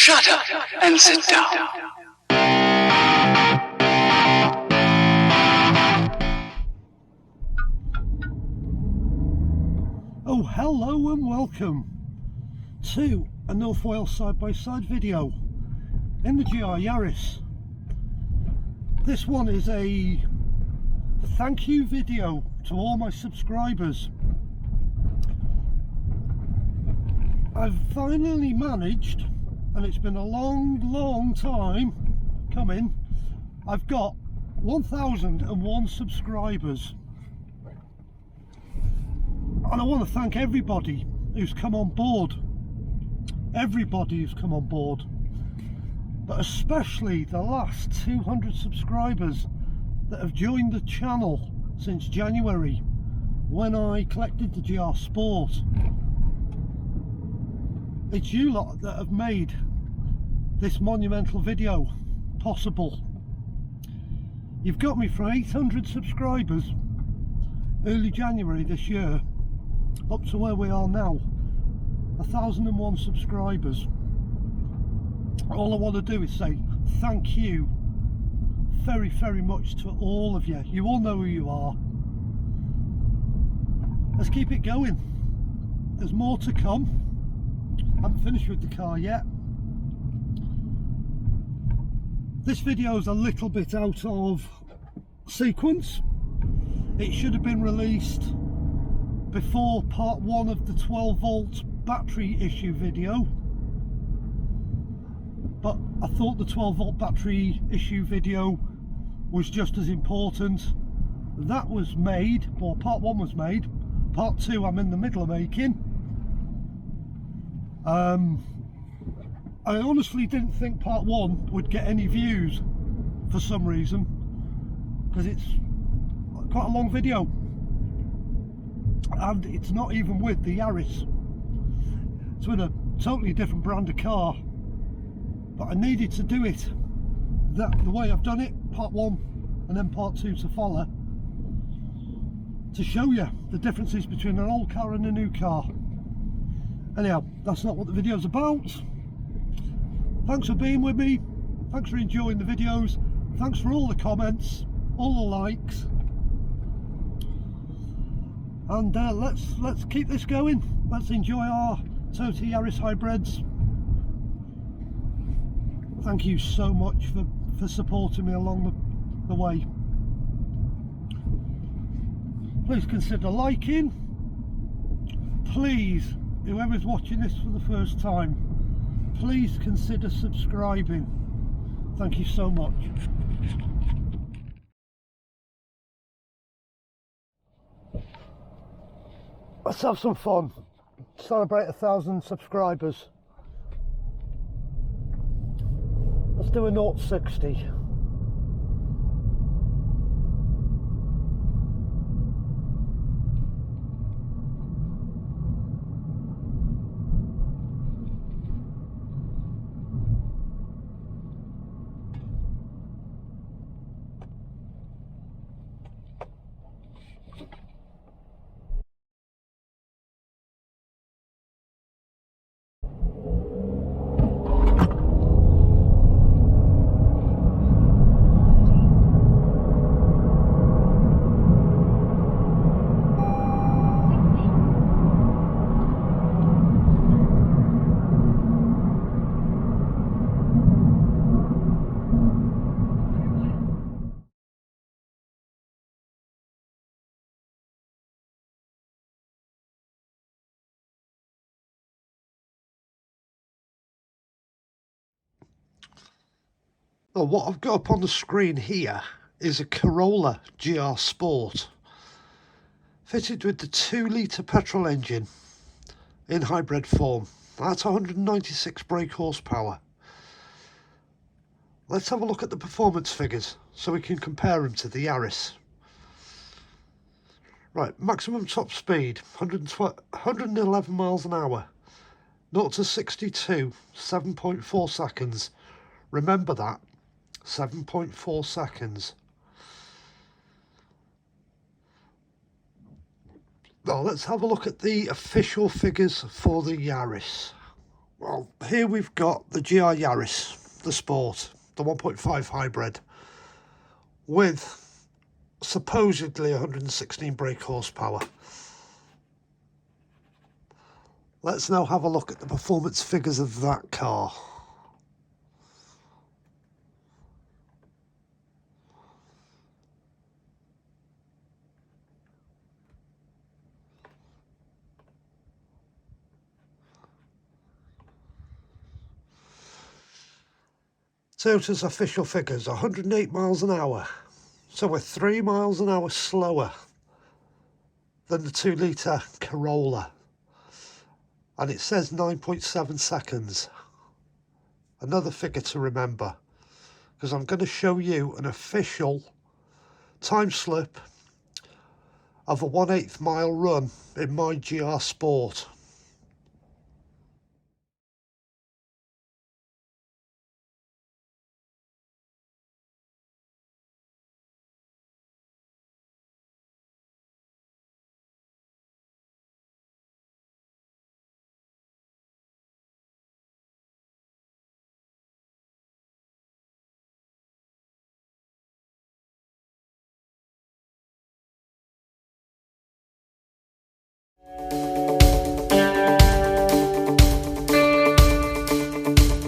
Shut up and sit down. Oh, hello and welcome to a North Wales side-by-side video in the GR Yaris. This one is a thank you video to all my subscribers. I've finally managed, and it's been a long time coming, I've got 1001 subscribers. And I want to thank everybody who's come on board. Everybody who's come on board. But especially the last 200 subscribers that have joined the channel since January, when I collected the GR Sport. It's you lot that have made this monumental video possible. You've got me from 800 subscribers early January this year up to where we are now, 1001 subscribers. All I want to do is say thank you very much to all of you. You all know who you are. Let's keep it going. There's more to come. I haven't finished with the car yet. This video is a little bit out of sequence. It should have been released before part one of the 12-volt battery issue video, but I thought the 12-volt battery issue video was just as important. That was made, or part one was made. Part two I'm in the middle of making. I honestly didn't think part one would get any views for some reason, because it's quite a long video. And it's not even with the Yaris. It's with a totally different brand of car, but I needed to do it the way I've done it, part one and then part two to follow, to show you the differences between an old car and a new car. Anyhow, that's not what the video's about. Thanks for being with me, thanks for enjoying the videos, thanks for all the comments, all the likes. And let's keep this going. Let's enjoy our Toyota Yaris hybrids. Thank you so much for supporting me along the way. Please consider liking. Please, whoever's watching this for the first time, please consider subscribing. Thank you so much. Let's have some fun. Celebrate 1,000 subscribers. Let's do a 0-60. Well, what I've got up on the screen here is a Corolla GR Sport, fitted with the 2-litre petrol engine in hybrid form. That's 196 brake horsepower. Let's have a look at the performance figures so we can compare them to the Yaris. Right, maximum top speed 111 miles an hour, 0 to 62 7.4 seconds. Remember that, 7.4 seconds. Now let's have a look at the official figures for the Yaris. Well, here we've got the GR Yaris, the Sport, the 1.5 hybrid, with supposedly 116 brake horsepower. Let's now have a look at the performance figures of that car. Toyota's official figures, 108 miles an hour. So we're 3 miles an hour slower than the 2 litre Corolla. And it says 9.7 seconds. Another figure to remember, because I'm going to show you an official time slip of a 1/8 mile run in my GR Sport.